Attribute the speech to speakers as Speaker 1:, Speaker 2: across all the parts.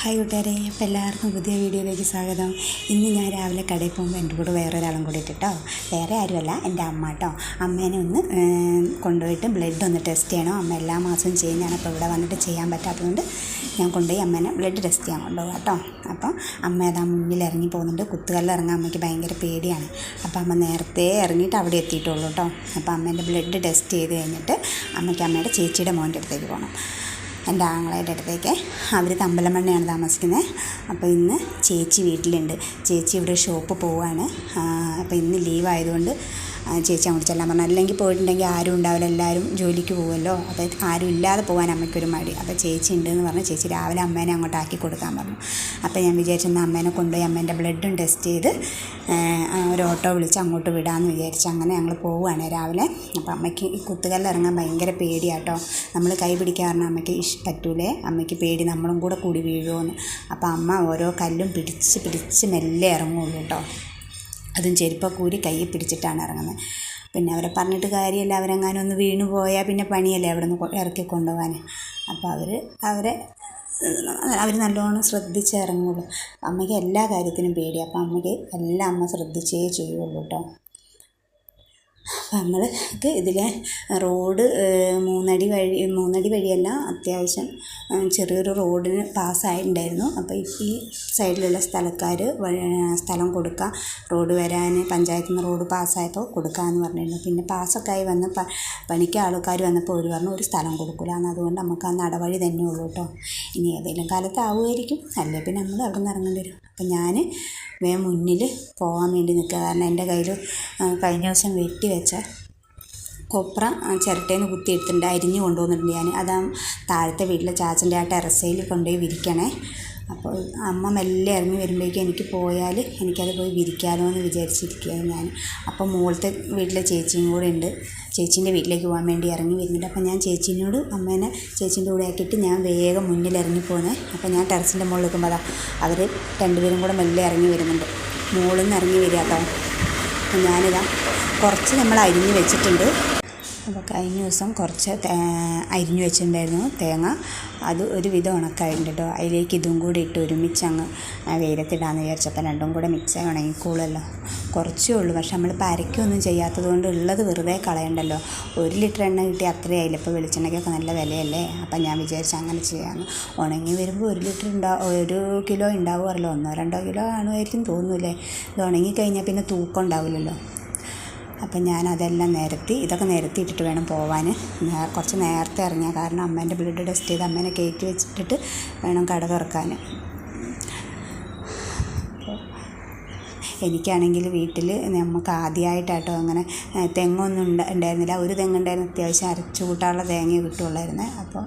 Speaker 1: Hi കൂട്ടുകാരെ, അപ്പോൾ എല്ലാവർക്കും പുതിയ വീഡിയോയിലേക്ക് സ്വാഗതം. ഇന്ന് ഞാൻ രാവിലെ കടയിൽ പോകുമ്പോൾ എൻ്റെ കൂടെ വേറൊരാളും കൂടി ഇട്ടിട്ടോ. വേറെ ആരുമല്ല, എൻ്റെ അമ്മ കേട്ടോ. അമ്മേനെ ഒന്ന് കൊണ്ടുപോയിട്ട് ബ്ലഡ് ഒന്ന് ടെസ്റ്റ് ചെയ്യണം. അമ്മ എല്ലാ മാസവും ചെയ്യുന്നതാണ്. അപ്പോൾ ഇവിടെ വന്നിട്ട് ചെയ്യാൻ പറ്റാത്തതുകൊണ്ട് ഞാൻ കൊണ്ടുപോയി അമ്മേനെ ബ്ലഡ് ടെസ്റ്റ് ചെയ്യാൻ കൊണ്ടുപോകാം കേട്ടോ. അപ്പോൾ അമ്മ അതാ മുന്നിൽ ഇറങ്ങി പോകുന്നുണ്ട്. കുത്തുകല്ലിൽ ഇറങ്ങാൻ അമ്മയ്ക്ക് ഭയങ്കര പേടിയാണ്. അപ്പോൾ അമ്മ നേരത്തെ ഇറങ്ങിയിട്ട് അവിടെ എത്തിയിട്ടുള്ളൂ കേട്ടോ. അപ്പോൾ അമ്മേൻ്റെ ബ്ലഡ് ടെസ്റ്റ് ചെയ്ത് കഴിഞ്ഞിട്ട് അമ്മയ്ക്ക് അമ്മയുടെ ചേച്ചിയുടെ മോൻ്റെ അടുത്തേക്ക് പോകണം, എൻ്റെ ആങ്ങളയുടെ അടുത്തേക്ക്. അവർ തമ്പലമണ്ണയാണ് താമസിക്കുന്നത്. അപ്പോൾ ഇന്ന് ചേച്ചി വീട്ടിലുണ്ട്. ചേച്ചി ഇവിടെ ഷോപ്പ് പോവുകയാണ്. അപ്പോൾ ഇന്ന് ലീവായതുകൊണ്ട് ചേച്ചി അങ്ങോട്ട് ചെല്ലാൻ പറഞ്ഞു. അല്ലെങ്കിൽ പോയിട്ടുണ്ടെങ്കിൽ ആരും ഉണ്ടാവില്ല, എല്ലാവരും ജോലിക്ക് പോകുമല്ലോ. അപ്പോൾ ആരും ഇല്ലാതെ പോകാൻ അമ്മയ്ക്കൊരു മടി. അപ്പോൾ ചേച്ചി ഉണ്ടെന്ന് പറഞ്ഞ് ചേച്ചി രാവിലെ അമ്മേനെ അങ്ങോട്ട് ആക്കി കൊടുക്കാൻ പറഞ്ഞു. അപ്പോൾ ഞാൻ വിചാരിച്ചെന്ന് അമ്മേനെ കൊണ്ടുപോയി അമ്മേൻ്റെ ബ്ലഡും ടെസ്റ്റ് ചെയ്ത് ഒരു ഓട്ടോ വിളിച്ച് അങ്ങോട്ട് വിടാമെന്ന് വിചാരിച്ചു. അങ്ങനെ ഞങ്ങൾ പോവുകയാണ് രാവിലെ. അപ്പോൾ അമ്മയ്ക്ക് ഈ കുത്തുകല്ലിൽ ഇറങ്ങാൻ ഭയങ്കര പേടിയാട്ടോ. നമ്മൾ കൈ പിടിക്കാറുണ്ട്, അമ്മയ്ക്ക് പറ്റൂലേ, അമ്മയ്ക്ക് പേടി നമ്മളും കൂടി വീഴുമെന്ന്. അപ്പോൾ അമ്മ ഓരോ കല്ലും പിടിച്ച് മെല്ലെ ഇറങ്ങുള്ളൂ കേട്ടോ. അതും ചെരുപ്പൊക്കെ കൂരി കയ്യിൽ പിടിച്ചിട്ടാണ് ഇറങ്ങുന്നത്. പിന്നെ അവരെ പറഞ്ഞിട്ട് കാര്യമില്ല, അവരെങ്ങാനും ഒന്ന് വീണു പോയാൽ പിന്നെ പണിയല്ലേ അവിടെ നിന്ന് ഇറക്കി കൊണ്ടുപോകാൻ. അപ്പോൾ അവർ നല്ലോണം ശ്രദ്ധിച്ച് ഇറങ്ങുള്ളൂ. അമ്മയ്ക്ക് എല്ലാ കാര്യത്തിനും പേടിയാണ്. അപ്പോൾ അമ്മയ്ക്ക് എല്ലാം അമ്മ ശ്രദ്ധിച്ചേ ചെയ്യുള്ളൂ കേട്ടോ. അപ്പം നമ്മൾക്ക് ഇതിലെ റോഡ് മൂന്നടി വഴിയല്ല, അത്യാവശ്യം ചെറിയൊരു റോഡിന് പാസ്സായിട്ടുണ്ടായിരുന്നു. അപ്പോൾ ഈ സൈഡിലുള്ള സ്ഥലക്കാർ സ്ഥലം കൊടുക്കുക, റോഡ് വരാൻ പഞ്ചായത്തിൽ നിന്ന് റോഡ് പാസ്സായപ്പോൾ കൊടുക്കാമെന്ന് പറഞ്ഞിരുന്നു. പിന്നെ പാസ്സൊക്കെ ആയി വന്ന് പണിക്ക് ആൾക്കാർ വന്നപ്പോൾ ഒരു പറഞ്ഞു ഒരു സ്ഥലം കൊടുക്കില്ല എന്ന്. അതുകൊണ്ട് നമുക്ക് ആ നടവഴി തന്നെ ഉള്ളൂ കേട്ടോ. ഇനി ഏതെങ്കിലും കാലത്ത് ആവുമായിരിക്കും, അല്ലേ പിന്നെ നമ്മൾ അവിടെ നിന്ന് ഇറങ്ങേണ്ടി വരും. അപ്പം ഞാൻ മുന്നിൽ പോകാൻ വേണ്ടി നിൽക്കുക. കാരണം എൻ്റെ കയ്യിൽ കഴിഞ്ഞ ദിവസം വെട്ടി വെച്ച കൊപ്ര ചിരട്ടയിൽ നിന്ന് കുത്തിയെടുത്തിട്ടുണ്ട്, അരിഞ്ഞ് കൊണ്ടുവന്നിട്ടുണ്ട് ഞാൻ. അതാ താഴത്തെ വീട്ടിലെ ചാച്ചൻ്റെ ആ ടെറസയിൽ കൊണ്ടുപോയി വിരിക്കണേ. അപ്പോൾ അമ്മ മെല്ലെ ഇറങ്ങി വരുമ്പോഴേക്കും എനിക്ക് പോയാൽ എനിക്കത് പോയി വിരിക്കാമല്ലോ എന്ന് വിചാരിച്ചിരിക്കുകയാണ് ഞാൻ. അപ്പോൾ മുകളിലത്തെ വീട്ടിലെ ചേച്ചിയും കൂടെ ഉണ്ട്. ചേച്ചീൻ്റെ വീട്ടിലേക്ക് പോകാൻ വേണ്ടി ഇറങ്ങി വരുന്നുണ്ട്. അപ്പോൾ ഞാൻ ചേച്ചീനോട് അമ്മേനെ ചേച്ചീൻ്റെ കൂടെ ആക്കിയിട്ട് ഞാൻ വേഗം മുന്നിൽ ഇറങ്ങി പോകുന്നത്. അപ്പോൾ ഞാൻ ടെറസിൻ്റെ മുകളിൽ നിൽക്കുമ്പോൾ അതാ അവർ രണ്ടുപേരും കൂടെ മെല്ലെ ഇറങ്ങി വരുന്നുണ്ട്. മുകളിൽ നിന്ന് ഇറങ്ങി വരിക കേട്ടോ. അപ്പോൾ ഞാനിതാ കുറച്ച് നമ്മൾ അരിഞ്ഞ് വെച്ചിട്ടുണ്ട്. അപ്പോൾ കഴിഞ്ഞ ദിവസം കുറച്ച് അരിഞ്ഞു വെച്ചിട്ടുണ്ടായിരുന്നു തേങ്ങ. അത് ഒരുവിധം ഉണക്കായിട്ടുണ്ട് കേട്ടോ. അതിലേക്ക് ഇതും കൂടി ഇട്ട് ഒരുമിച്ച് അങ്ങ് വെയിലത്തിടാമെന്ന് വിചാരിച്ചപ്പോൾ രണ്ടും കൂടെ മിക്സായി ഉണങ്ങിക്കോളുമല്ലോ. കുറച്ചേ ഉള്ളൂ, പക്ഷെ നമ്മൾ അരയ്ക്കൊന്നും ചെയ്യാത്തത് കൊണ്ട് ഉള്ളത് വെറുതെ കളയണ്ടല്ലോ. 1 ലിറ്റർ എണ്ണ കിട്ടി അത്രയായില്ല. ഇപ്പോൾ വെളിച്ചെണ്ണയ്ക്കൊക്കെ നല്ല വിലയല്ലേ. അപ്പം ഞാൻ വിചാരിച്ചു അങ്ങനെ ചെയ്യാമെന്ന്. ഉണങ്ങി വരുമ്പോൾ 1 ലിറ്റർ 1 കിലോ ഉണ്ടാവുമല്ലോ, 1-2 കിലോ കാണുമായിരിക്കും തോന്നൂലേ. ഇത് ഉണങ്ങിക്കഴിഞ്ഞാൽ പിന്നെ തൂക്കം ഉണ്ടാവില്ലല്ലോ. അപ്പം ഞാൻ അതെല്ലാം ഇതൊക്കെ നിരത്തിയിട്ടിട്ട് വേണം പോവാൻ. കുറച്ച് നേരത്തെ ഇറങ്ങിയാൽ, കാരണം അമ്മേൻ്റെ ബ്ലഡ് ടെസ്റ്റ് ചെയ്ത് അമ്മേനെ കയറ്റി വെച്ചിട്ടിട്ട് വേണം കട തുറക്കാൻ. എനിക്കാണെങ്കിൽ വീട്ടിൽ നമുക്ക് ആദ്യമായിട്ടാട്ടോ അങ്ങനെ തെങ്ങൊന്നും ഉണ്ടായിരുന്നില്ല. ഒരു തെങ്ങുണ്ടായിരുന്നു, അത്യാവശ്യം അരച്ചു കൂട്ടാനുള്ള തേങ്ങ കിട്ടുള്ളായിരുന്നു. അപ്പോൾ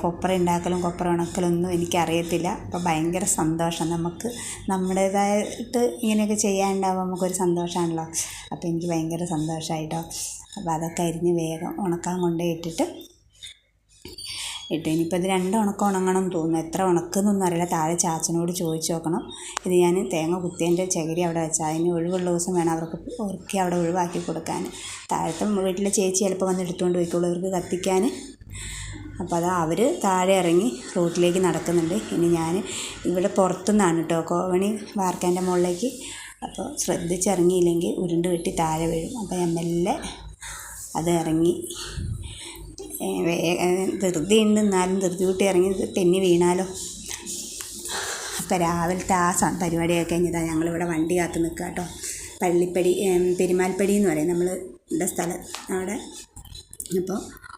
Speaker 1: കൊപ്ര ഉണ്ടാക്കലും കൊപ്ര ഉണക്കലൊന്നും എനിക്കറിയത്തില്ല. അപ്പോൾ ഭയങ്കര സന്തോഷം, നമുക്ക് നമ്മുടേതായിട്ട് ഇങ്ങനെയൊക്കെ ചെയ്യാനുണ്ടാകുമ്പോൾ നമുക്കൊരു സന്തോഷമാണല്ലോ. അപ്പോൾ എനിക്ക് ഭയങ്കര സന്തോഷമായിട്ടോ. അപ്പോൾ അതൊക്കെ അരിഞ്ഞ് വേഗം ഉണക്കാൻ കൊണ്ടുപോയിട്ടിട്ട് ഇനിയിപ്പോൾ ഇത് 2 ഉണക്കം ഉണങ്ങണമെന്ന് തോന്നുന്നു. എത്ര ഉണക്കുന്നൊന്നും അറിയില്ല. താഴെ ചാച്ചനോട് ചോദിച്ചു നോക്കണം. ഇത് ഞാൻ തേങ്ങ കുത്തിയതിൻ്റെ ചകിരി അവിടെ വെച്ചാൽ അതിന് ഒഴിവുള്ള ദിവസം വേണം അവർക്ക് ഉറുക്കി അവിടെ ഒഴിവാക്കി കൊടുക്കാൻ. താഴത്തെ വീട്ടിലെ ചേച്ചി ചിലപ്പോൾ വന്ന് എടുത്തുകൊണ്ട് പോയിക്കോളൂ ഇവർക്ക് കത്തിക്കാൻ. അപ്പോൾ അതാ അവർ താഴെ ഇറങ്ങി റോട്ടിലേക്ക് നടക്കുന്നുണ്ട്. ഇനി ഞാൻ ഇവിടെ പുറത്തുനിന്നാണ് കേട്ടോ കോവണി വാർക്കേൻ്റെ മുകളിലേക്ക്. അപ്പോൾ ശ്രദ്ധിച്ചിറങ്ങിയില്ലെങ്കിൽ ഉരുണ്ട് വെട്ടി താഴെ വീഴും. അപ്പോൾ ഞാൻ മെല്ലെ അത് ഇറങ്ങി. ധൃതിയുണ്ട്, എന്നാലും ധൃതി കൂട്ടി ഇറങ്ങി തെന്നി വീണാലോ. അപ്പോൾ രാവിലത്തെ ആ പരിപാടിയൊക്കെ കഴിഞ്ഞതാണ് ഞങ്ങളിവിടെ വണ്ടി കാത്ത് നിൽക്കുക കേട്ടോ. പള്ളിപ്പടി പെരുമാൽപ്പടി എന്ന് പറയും നമ്മളുടെ സ്ഥലം അവിടെ.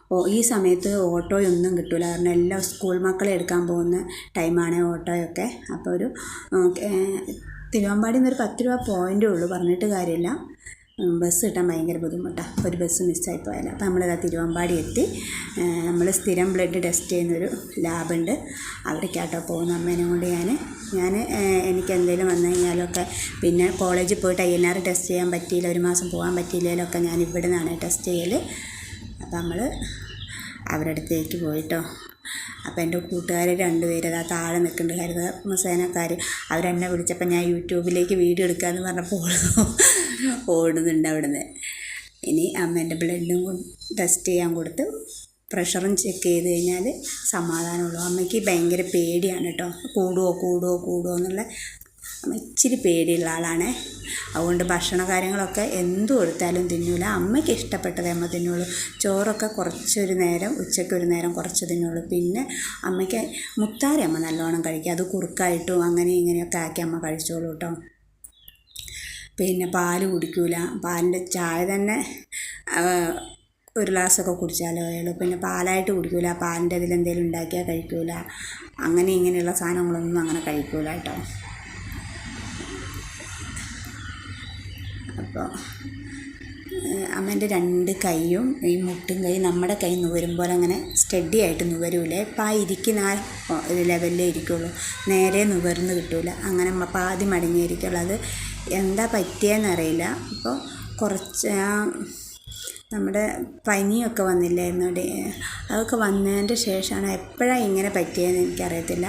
Speaker 1: അപ്പോൾ ഈ സമയത്ത് ഓട്ടോയൊന്നും കിട്ടില്ല, കാരണം എല്ലാം സ്കൂൾ മക്കളെ എടുക്കാൻ പോകുന്ന ടൈമാണ് ഓട്ടോയൊക്കെ. അപ്പോൾ ഒരു തിരുവമ്പാടിയിൽ നിന്ന് ഒരു 10 രൂപ പോയിൻ്റേ ഉള്ളൂ, പറഞ്ഞിട്ട് കാര്യമില്ല. ബസ് കിട്ടാൻ ഭയങ്കര ബുദ്ധിമുട്ടാണ്. ഒരു ബസ് മിസ്സായി പോയാൽ. അപ്പോൾ നമ്മളിതാ തിരുവമ്പാടി എത്തി. നമ്മൾ സ്ഥിരം ബ്ലഡ് ടെസ്റ്റ് ചെയ്യുന്നൊരു ലാബുണ്ട്, അവിടേക്കാട്ടോ പോകുന്ന അമ്മേനെ കൊണ്ട് ഞാൻ എനിക്ക് എന്തെങ്കിലും വന്നു കഴിഞ്ഞാലൊക്കെ, പിന്നെ കോളേജിൽ പോയിട്ട് INR ടെസ്റ്റ് ചെയ്യാൻ പറ്റിയില്ല, 1 മാസം പോകാൻ പറ്റിയില്ലെങ്കിലൊക്കെ ഞാൻ ഇവിടെ നിന്നാണ് ടെസ്റ്റ് ചെയ്യൽ. അപ്പോൾ നമ്മൾ അവരുടെ അടുത്തേക്ക് പോയിട്ടോ. അപ്പോൾ എൻ്റെ കൂട്ടുകാർ 2 പേര് അതാ താഴെ നിൽക്കുന്നുണ്ട്, ഹരിതകർമ്മസേനക്കാർ. അവരെന്നെ വിളിച്ചപ്പോൾ ഞാൻ യൂട്യൂബിലേക്ക് വീഡിയോ എടുക്കാമെന്ന് പറഞ്ഞപ്പോൾ ഓടുന്നുണ്ട് അവിടെ നിന്ന്. ഇനി അമ്മേൻ്റെ ബ്ലഡും ടെസ്റ്റ് ചെയ്യാൻ കൊടുത്ത് പ്രഷറും ചെക്ക് ചെയ്ത് കഴിഞ്ഞാൽ സമാധാനമുള്ളൂ. അമ്മയ്ക്ക് ഭയങ്കര പേടിയാണ് കേട്ടോ, കൂടുമോ എന്നുള്ള ഇച്ചിരി പേടിയുള്ള ആളാണ്. അതുകൊണ്ട് ഭക്ഷണ കാര്യങ്ങളൊക്കെ എന്ത് കൊടുത്താലും തിന്നൂല. അമ്മയ്ക്ക് ഇഷ്ടപ്പെട്ടതേ അമ്മ തിന്നുള്ളൂ. ചോറൊക്കെ കുറച്ചൊരു നേരം, ഉച്ചയ്ക്കൊരു നേരം കുറച്ച് തിന്നുള്ളൂ. പിന്നെ അമ്മയ്ക്ക് മുത്താറി അമ്മ നല്ലോണം കഴിക്കുക. അത് കുറുക്കായിട്ടും അങ്ങനെ ഇങ്ങനെയൊക്കെ ആക്കി അമ്മ കഴിച്ചോളൂ കേട്ടോ. പിന്നെ പാല് കുടിക്കൂല. പാലിൻ്റെ ചായ തന്നെ ഒരു ഗ്ലാസ്സൊക്കെ കുടിച്ചാലേ ഉള്ളൂ. പിന്നെ പാലായിട്ട് കുടിക്കൂല. പാലിൻ്റെ ഇതിലെന്തെങ്കിലും ഉണ്ടാക്കിയാൽ കഴിക്കൂല. അങ്ങനെ ഇങ്ങനെയുള്ള സാധനങ്ങളൊന്നും അങ്ങനെ കഴിക്കൂല കേട്ടോ. അപ്പോൾ അമ്മേൻ്റെ 2 കൈയും ഈ മുട്ടും കൈ നമ്മുടെ കൈ നുവരുമ്പോൾ അങ്ങനെ സ്റ്റഡി ആയിട്ട് നുവരൂലേ. ഇപ്പം ആ ഇരിക്കുന്ന ഒരു ലെവലിലേ ഇരിക്കുള്ളൂ, നേരെ നുവർന്ന് കിട്ടൂല. അങ്ങനെ പാതി മടങ്ങിയിരിക്കുള്ളൂ. അത് എന്താ പറ്റിയെന്നറിയില്ല. അപ്പോൾ കുറച്ച് നമ്മുടെ പനിയൊക്കെ വന്നില്ലായിരുന്നു, അതൊക്കെ വന്നതിൻ്റെ ശേഷമാണ്. എപ്പോഴാണ് ഇങ്ങനെ പറ്റിയതെന്ന് എനിക്കറിയത്തില്ല.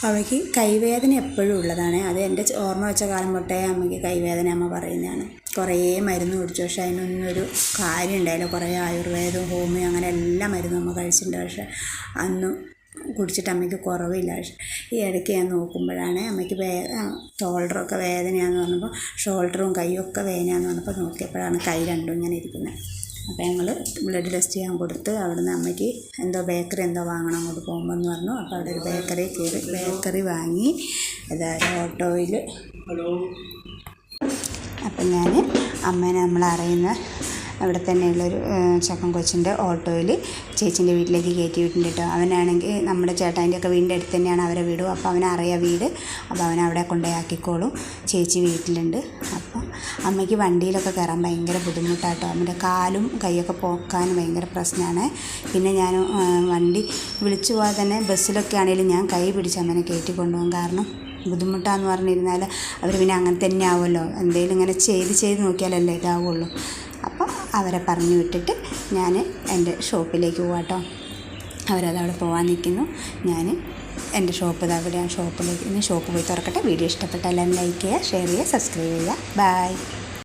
Speaker 1: അമ്മയ്ക്ക് കൈവേദന എപ്പോഴും ഉള്ളതാണ്. അത് എൻ്റെ ഓർമ്മ വെച്ച കാലം തൊട്ടേ അമ്മയ്ക്ക് കൈവേദന അമ്മ പറയുന്നതാണ്. കുറേ മരുന്ന് കുടിച്ചു, പക്ഷേ അതിനൊന്നും ഒരു കാര്യം ഉണ്ടായില്ല. കുറേ ആയുർവേദം, ഹോമിയോ അങ്ങനെ എല്ലാ മരുന്നും അമ്മ കഴിച്ചിട്ടുണ്ട്. പക്ഷേ അന്നും കുടിച്ചിട്ട് അമ്മയ്ക്ക് കുറവില്ല. പക്ഷേ ഈ ഇടയ്ക്ക് ഞാൻ നോക്കുമ്പോഴാണ് അമ്മയ്ക്ക് ഷോൾഡറൊക്കെ വേദനയാണെന്ന് പറഞ്ഞപ്പോൾ, ഷോൾഡറും കൈയൊക്കെ വേദനയാണെന്ന് പറഞ്ഞപ്പോൾ നോക്കിയപ്പോഴാണ് കൈ രണ്ടും ഇങ്ങനെ ഇരിക്കുന്നത്. അപ്പോൾ ഞങ്ങൾ ബ്ലഡ് ടെസ്റ്റ് ചെയ്യാൻ കൊടുത്ത് അവിടുന്ന് അമ്മയ്ക്ക് ബേക്കറി വാങ്ങണം അങ്ങോട്ട് പോകുമ്പോൾ എന്ന് പറഞ്ഞു. അപ്പോൾ അവിടെ ഒരു ബേക്കറി വാങ്ങി അതായത് ഓട്ടോയിൽ. അപ്പം ഞാൻ അമ്മേനെ നമ്മളറിയുന്ന അവിടെ തന്നെയുള്ളൊരു ചക്കൻ കൊച്ചിൻ്റെ ഓട്ടോയിൽ ചേച്ചീൻ്റെ വീട്ടിലേക്ക് കയറ്റി വിട്ടിട്ടുണ്ട് കേട്ടോ. അവനാണെങ്കിൽ നമ്മുടെ ചേട്ടായിൻ്റെയൊക്കെ വീടിൻ്റെ അടുത്ത് തന്നെയാണ് അവരെ വീടും. അപ്പോൾ അവനറിയാം വീട്. അപ്പോൾ അവനവിടെ കൊണ്ടുപോയാക്കിക്കോളും. ചേച്ചി വീട്ടിലുണ്ട്. അപ്പം അമ്മയ്ക്ക് വണ്ടിയിലൊക്കെ കയറാൻ ഭയങ്കര ബുദ്ധിമുട്ടാട്ടോ. അമ്മയുടെ കാലും കൈയൊക്കെ പോക്കാൻ ഭയങ്കര പ്രശ്നമാണ്. പിന്നെ ഞാൻ വണ്ടി വിളിച്ചു പോകാതെ തന്നെ ബസ്സിലൊക്കെ ആണെങ്കിലും ഞാൻ കൈ പിടിച്ച് അമ്മേനെ കയറ്റി കൊണ്ടുപോകും. കാരണം ബുദ്ധിമുട്ടാന്ന് പറഞ്ഞിരുന്നാൽ അവർ പിന്നെ അങ്ങനെ തന്നെ ആവുമല്ലോ. എന്തെങ്കിലും ഇങ്ങനെ ചെയ്ത് നോക്കിയാലല്ലേ ഇതാവുള്ളൂ. അപ്പോൾ അവരെ പറഞ്ഞു വിട്ടിട്ട് ഞാൻ എൻ്റെ ഷോപ്പിലേക്ക് പോകാം കേട്ടോ. അവരതവിടെ പോകാൻ നിൽക്കുന്നു. ഞാൻ എൻ്റെ ഷോപ്പ് ഇതവിടെയാണ്. ഷോപ്പ് പോയി തുറക്കട്ടെ. വീഡിയോ ഇഷ്ടപ്പെട്ടാൽ എല്ലാവരും ലൈക്ക് ചെയ്യുക, ഷെയർ ചെയ്യുക, സബ്സ്ക്രൈബ് ചെയ്യുക. ബൈ.